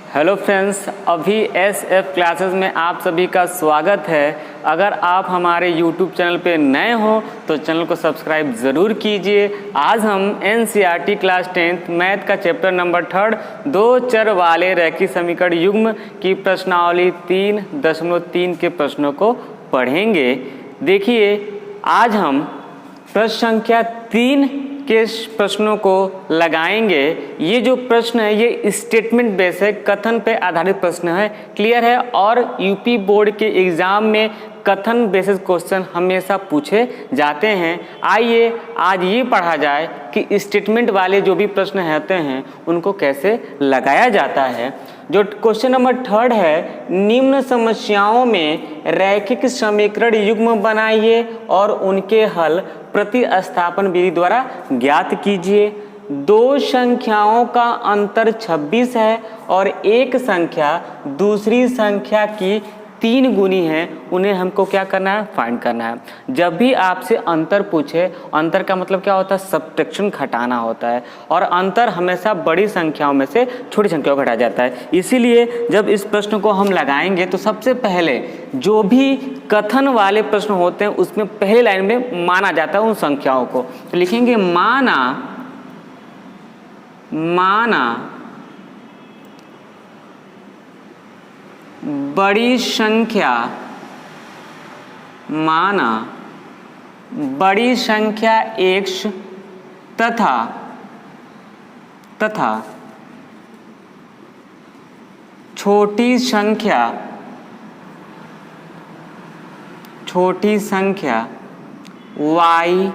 Hello friends, अभी SF classes में आप सभी का स्वागत है। अगर आप हमारे YouTube चैनल पे नए हो तो चैनल को सब्सक्राइब ज़रूर कीजिए। आज हम NCERT क्लास 10th मैथ का चैप्टर नंबर 3 दो चर वाले रैखिक समीकरण युग्म की प्रश्नावली 3.3 के प्रश्नों को पढ़ेंगे। देखिए, आज हम प्रश्न संख्या 3 के प्रश्नों को लगाएंगे। ये जो प्रश्न है ये स्टेटमेंट बेस है, कथन पे आधारित प्रश्न है। क्लियर है। और यूपी बोर्ड के एग्जाम में कथन बेसिस क्वेश्चन हमेशा पूछे जाते हैं। आइए आज ये पढ़ा जाए कि स्टेटमेंट वाले जो भी प्रश्न होते हैं उनको कैसे लगाया जाता है। जो क्वेश्चन नंबर 3 है, निम्न समस्याओं में रैखिक समीकरण युग्म बनाइए और उनके हल प्रतिस्थापन विधि द्वारा ज्ञात कीजिए। दो संख्याओं का अंतर 26 है और एक संख्या दूसरी संख्या की 3 गुनी है, उन्हें हमको क्या करना है, फाइंड करना है। जब भी आपसे अंतर पूछे, अंतर का मतलब क्या होता है, सब्ट्रैक्शन, घटाना होता है। और अंतर हमेशा बड़ी संख्याओं में से छोटी संख्याओं को घटाया जाता है। इसीलिए जब इस प्रश्न को हम लगाएंगे तो सबसे पहले जो भी कथन वाले प्रश्न होते हैं उसमें पहले लाइन में माना जाता है उन संख्याओं को। तो लिखेंगे माना बड़ी संख्या, माना बड़ी संख्या x तथा छोटी संख्या y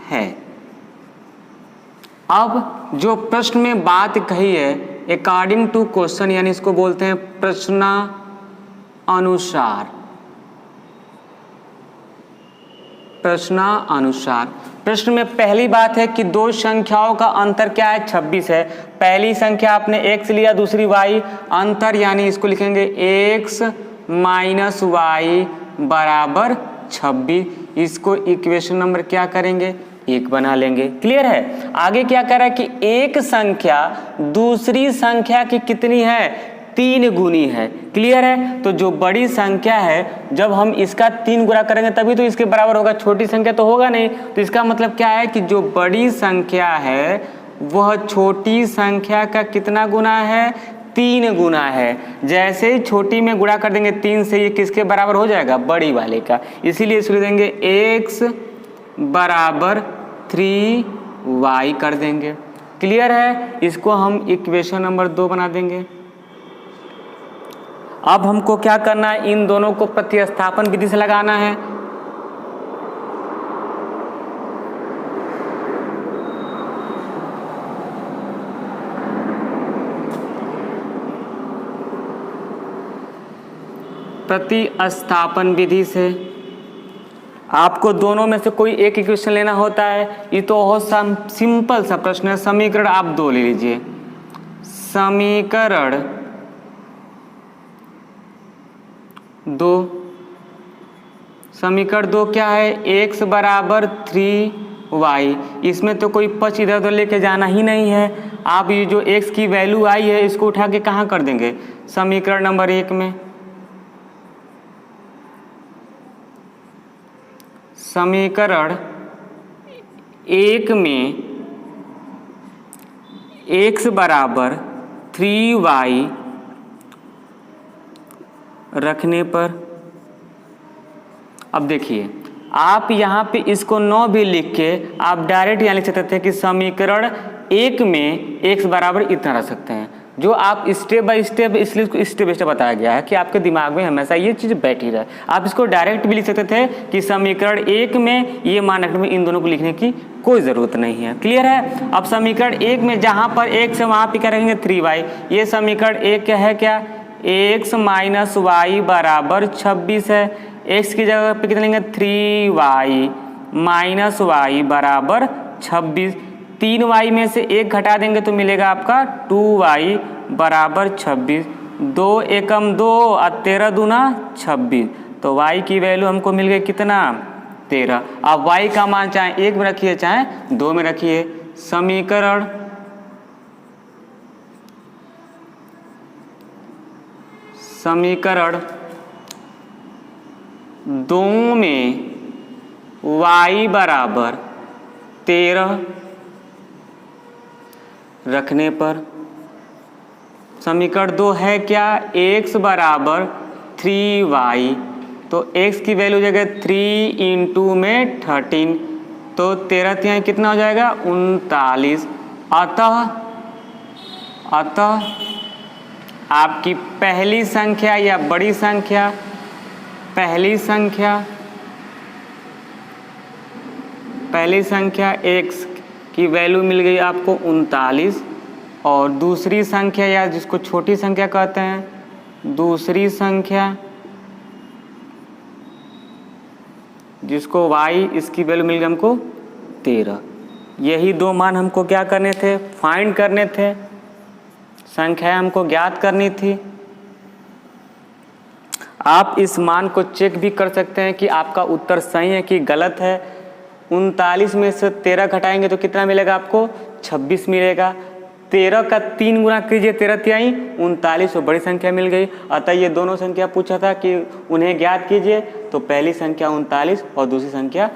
है। अब जो प्रश्न में बात कही है अकॉर्डिंग टू क्वेश्चन, यानी इसको बोलते हैं प्रश्नानुसार। प्रश्न में पहली बात है कि दो संख्याओं का अंतर क्या है, 26 है। पहली संख्या आपने x लिया, दूसरी y। अंतर यानी इसको लिखेंगे x माइनस y बराबर 26। इसको इक्वेशन नंबर क्या करेंगे, 1 बना लेंगे। क्लियर है। आगे क्या कह रहा है कि एक संख्या दूसरी संख्या की कितनी है, 3 गुनी है। क्लियर है। तो जो बड़ी संख्या है जब हम इसका 3 गुना करेंगे तभी तो इसके बराबर होगा, छोटी संख्या तो होगा नहीं। तो इसका मतलब क्या है कि जो बड़ी संख्या है वह छोटी संख्या का कितना गुना है, 3 गुना है। जैसे ही छोटी में गुणा कर देंगे 3 से, ये किसके बराबर हो जाएगा, बड़ी वाले का। इसीलिए इसको देंगे x बराबर 3y कर देंगे। क्लियर है। इसको हम इक्वेशन नंबर 2 बना देंगे। अब हमको क्या करना है, इन दोनों को प्रतिस्थापन विधि से लगाना है। प्रतिस्थापन विधि से आपको दोनों में से कोई एक इक्वेशन लेना होता है। ये तो बहुत सिंपल सा प्रश्न है। समीकरण आप 2 ले लीजिए। समीकरण 2 क्या है, x बराबर 3y। इसमें तो कोई पच इधर उधर लेके जाना ही नहीं है। आप ये जो x की वैल्यू आई है इसको उठा के कहाँ कर देंगे, समीकरण नंबर 1 में। समीकरण 1 में x बराबर 3y रखने पर, अब देखिए आप यहाँ पे इसको 9 भी लिख के आप डायरेक्ट यहाँ लिख सकते थे कि समीकरण 1 में x बराबर इतना रख सकते हैं। जो आप स्टेप बाय स्टेप, इसलिए स्टेप बाय स्टेप बताया गया है कि आपके दिमाग में हमेशा ये चीज़ बैठी रहे। आप इसको डायरेक्ट भी लिख सकते थे कि समीकरण 1 में ये मान रखने में इन दोनों को लिखने की कोई ज़रूरत नहीं है। क्लियर है। अब समीकरण 1 में जहाँ पर x है वहाँ पे क्या रखेंगे, 3y। ये समीकरण 1 क्या है, क्या, x माइनस y बराबर 26 है। x की जगह पे कितना लेंगे, 3y माइनस y बराबर 26। 3y में से 1 घटा देंगे तो मिलेगा आपका 2y बराबर 26। 2 एकम 2 और 13 दूना 26। तो y की वैल्यू हमको मिल गई कितना, 13। अब y का मान चाहे 1 में रखिए चाहे 2 में रखिए। समीकरण समीकरण 2 में y बराबर 13 रखने पर समीकरण 2 है क्या, x बराबर 3y, तो x की वैल्यू हो जाएगा 3 इंटू में 13, तो 13 तिहाई कितना हो जाएगा 39। अतः आपकी पहली संख्या या बड़ी संख्या, पहली संख्या x की वैल्यू मिल गई आपको 39, और दूसरी संख्या या जिसको छोटी संख्या कहते हैं, दूसरी संख्या जिसको y, इसकी वैल्यू मिल गई हमको 13। यही दो मान हमको क्या करने थे, फाइंड करने थे, संख्या हमको ज्ञात करनी थी। आप इस मान को चेक भी कर सकते हैं कि आपका उत्तर सही है कि गलत है। 39 में से 13 घटाएंगे तो कितना मिलेगा आपको, 26 मिलेगा। 13 का 3 गुना कीजिए, 13 तिहाई 39, बड़ी संख्या मिल गई। अतः ये दोनों संख्या पूछा था कि उन्हें ज्ञात कीजिए, तो पहली संख्या 39 और दूसरी संख्या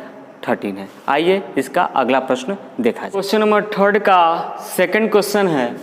13 है। आइए इसका अगला प्रश्न देखा जाए। क्वेश्चन नंबर 3 का सेकंड क्वेश्चन है,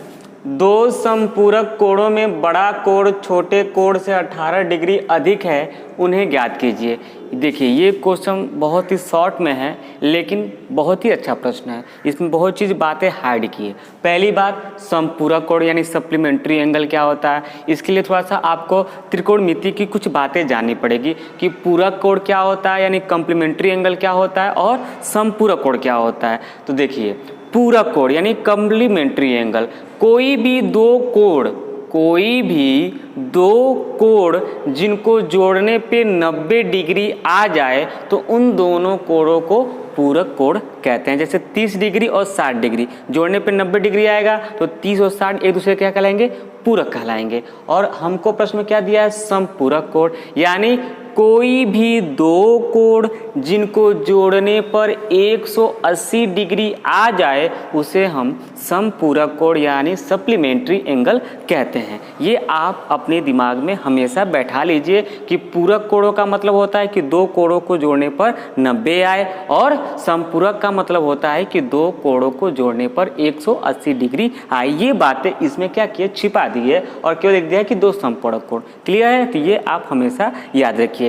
दो समपूरक कोणों में बड़ा कोण छोटे कोण से 18 डिग्री अधिक है, उन्हें ज्ञात कीजिए। देखिए ये क्वेश्चन बहुत ही शॉर्ट में है, लेकिन बहुत ही अच्छा प्रश्न है। इसमें बहुत चीज़ बातें हाइड की है। पहली बात, समपूरक कोण यानी सप्लीमेंट्री एंगल क्या होता है, इसके लिए थोड़ा सा आपको त्रिकोणमिति की कुछ बातें जाननी पड़ेगी कि पूरक कोण क्या होता है यानी कम्प्लीमेंट्री एंगल क्या होता है, और समपूरक कोण क्या होता है। तो देखिए पूरक कोण यानी कम्प्लीमेंट्री एंगल, कोई भी दो कोण जिनको जोड़ने पे 90 डिग्री आ जाए तो उन दोनों कोणों को पूरक कोण कहते हैं। जैसे 30 डिग्री और 60 डिग्री जोड़ने पे 90 डिग्री आएगा तो 30 और 60 एक दूसरे क्या कहलाएंगे, पूरक कहलाएंगे। और हमको प्रश्न में क्या दिया है, समपूरक कोण, यानी कोई भी दो कोण जिनको जोड़ने पर 180 डिग्री आ जाए उसे हम समपूरक कोण यानी सप्लीमेंट्री एंगल कहते हैं। ये आप अपने दिमाग में हमेशा बैठा लीजिए कि पूरक कोणों का मतलब होता है कि दो कोणों को जोड़ने पर 90 आए, और समपूरक का मतलब होता है कि दो कोणों को जोड़ने पर 180 डिग्री आए। ये बातें इसमें क्या किए, छिपा दी है और क्यों लिख दिया है कि दो समपूरक कोण। क्लियर है, तो ये आप हमेशा याद रखिए।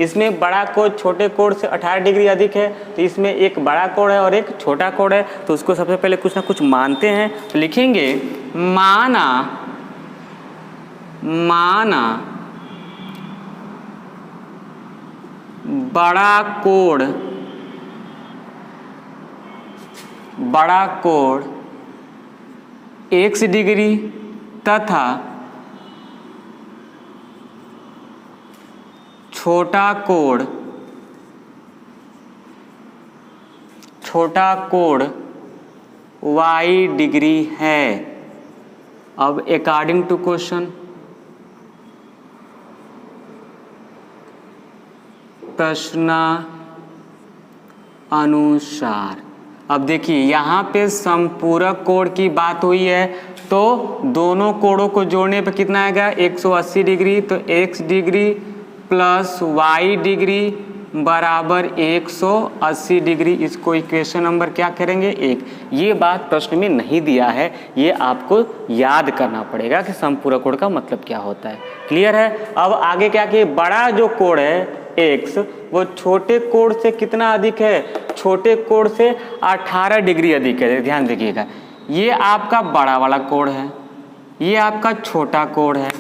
इसमें बड़ा कोण छोटे कोण से 18 डिग्री अधिक है, तो इसमें एक बड़ा कोण है और एक छोटा कोण है, तो उसको सबसे पहले कुछ ना कुछ मानते हैं। तो लिखेंगे माना बड़ा कोण x डिग्री तथा छोटा कोण y डिग्री है। अब अकॉर्डिंग टू क्वेश्चन, प्रश्न अनुसार, अब देखिए यहाँ पे समपूरक कोण की बात हुई है, तो दोनों कोणों को जोड़ने पे कितना आएगा, 180 डिग्री, तो x degree plus y degree बराबर 180 डिग्री। इसको इक्वेशन नंबर क्या करेंगे, 1। ये बात प्रश्न में नहीं दिया है, ये आपको याद करना पड़ेगा कि समपूरक कोण का मतलब क्या होता है। क्लियर है। अब आगे क्या कि बड़ा जो कोण है x, वो छोटे कोण से कितना अधिक है, छोटे कोण से 18 डिग्री अधिक है। ध्यान देखिएगा, ये आपका बड़ा वाला कोण है, ये आपका छोटा कोण है।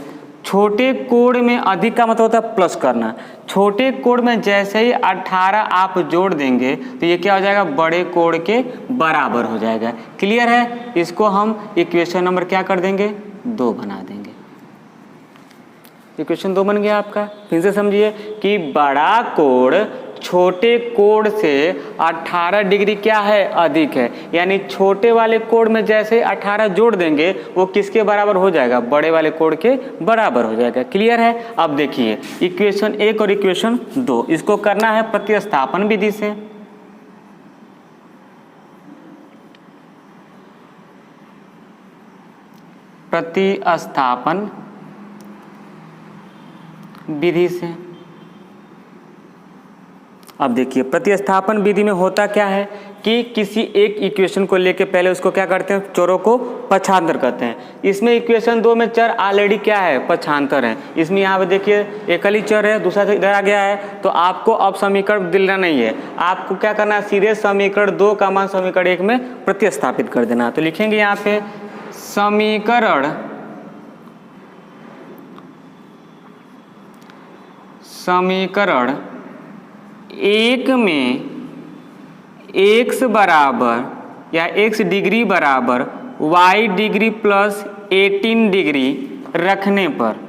छोटे कोण में अधिक का मतलब होता है प्लस करना। छोटे कोण में जैसे ही 18 आप जोड़ देंगे तो ये क्या हो जाएगा, बड़े कोण के बराबर हो जाएगा। क्लियर है। इसको हम इक्वेशन नंबर क्या कर देंगे, 2 बना देंगे। इक्वेशन 2 बन गया आपका। फिर से समझिए कि बड़ा कोण छोटे कोण से 18 डिग्री क्या है, अधिक है, यानी छोटे वाले कोण में जैसे 18 जोड़ देंगे वो किसके बराबर हो जाएगा, बड़े वाले कोण के बराबर हो जाएगा। क्लियर है। अब देखिए इक्वेशन 1 और इक्वेशन 2, इसको करना है प्रतिस्थापन विधि से। प्रतिस्थापन विधि से। अब देखिए प्रतिस्थापन विधि में होता क्या है कि किसी एक इक्वेशन को लेके पहले उसको क्या करते हैं, चरों को पक्षांतर करते हैं। इसमें इक्वेशन 2 में चर ऑलरेडी क्या है, पक्षांतर है। इसमें यहाँ पे देखिए एकल ही चर है, दूसरा इधर आ गया है, तो आपको अब समीकरण दिलना नहीं है, आपको क्या करना है, सीधे समीकरण 2 का मान समीकरण 1 में प्रतिस्थापित कर देना। तो लिखेंगे यहाँ पे समीकरण 1 में x बराबर या x डिग्री बराबर y डिग्री प्लस 18 डिग्री रखने पर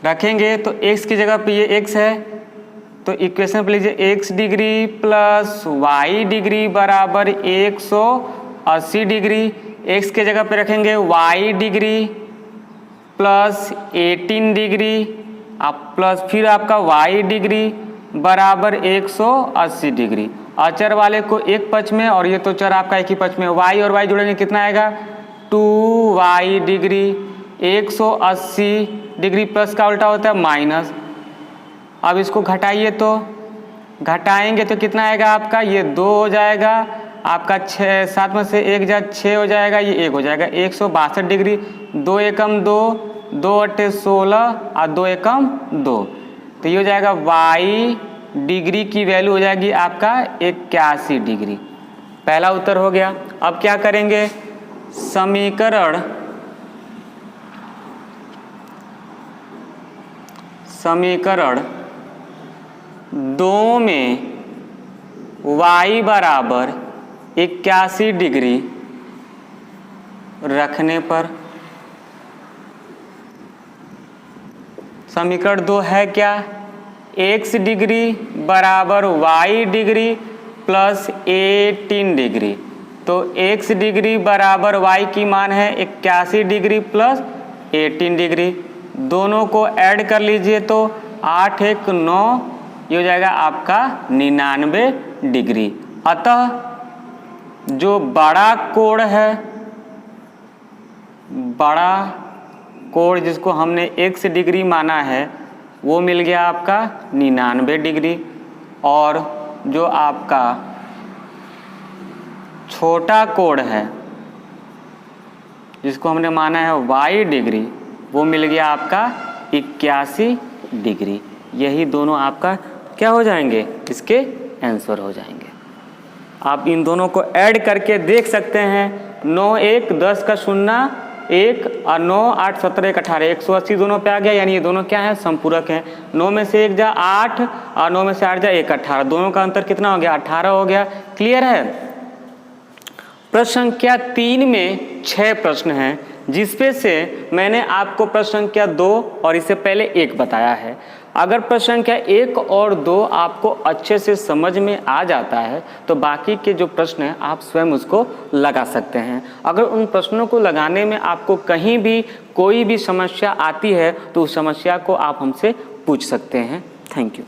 रखेंगे तो x की जगह पे ये x है, तो इक्वेशन पे लीजिए x degree plus y degree बराबर 180 डिग्री। x के जगह पे रखेंगे y डिग्री प्लस 18 डिग्री आप प्लस फिर आपका y डिग्री बराबर 180 डिग्री। अचर वाले को एक पक्ष में और ये तो चर आपका एक ही पक्ष में, y और y जोड़ेंगे कितना आएगा, 2y डिग्री। 180 डिग्री प्लस का उल्टा होता है माइनस। अब इसको घटाइए तो घटाएंगे तो कितना आएगा आपका, ये 2 हो जाएगा आपका, 6 7 में से 1 जा 6 हो जाएगा, ये 1 हो जाएगा। 162 डिग्री, 2 एकम 2, 2 अट्ठे 16 और 2 एकम 2, तो ये हो जाएगा y डिग्री की वैल्यू हो जाएगी आपका 81 डिग्री। पहला उत्तर हो गया। अब क्या करेंगे, समीकरण 2 में y बराबर 81 डिग्री रखने पर, समीकरण 2 है क्या, x डिग्री बराबर y डिग्री प्लस 18 डिग्री। तो x डिग्री बराबर y की मान है 81 डिग्री प्लस 18 डिग्री। दोनों को ऐड कर लीजिए तो 8 1 9, ये हो जाएगा आपका 99 डिग्री। अतः जो बड़ा कोण है, बड़ा कोण जिसको हमने x डिग्री माना है वो मिल गया आपका 99 डिग्री, और जो आपका छोटा कोण है जिसको हमने माना है y डिग्री वो मिल गया आपका 81 डिग्री। यही दोनों आपका क्या हो जाएंगे, इसके आंसर हो जाएंगे। आप इन दोनों को ऐड करके देख सकते हैं, 9 1 10 का 0 1 और 9 8 17 1 18, 180 दोनों पे आ गया, यानी ये दोनों क्या है, समपूरक हैं। 9 में से 1 जा 8 और 9 में से 8 जा 1 18, दोनों का अंतर कितना हो गया, 18 हो गया। क्लियर है। प्रश्न संख्या 3 में 6 प्रश्न हैं, जिसपे से मैंने आपको प्रश्न संख्या 2 और इससे पहले 1 बताया है। अगर प्रश्न संख्या 1 और 2 आपको अच्छे से समझ में आ जाता है तो बाकी के जो प्रश्न हैं आप स्वयं उसको लगा सकते हैं। अगर उन प्रश्नों को लगाने में आपको कहीं भी कोई भी समस्या आती है तो उस समस्या को आप हमसे पूछ सकते हैं। Thank you.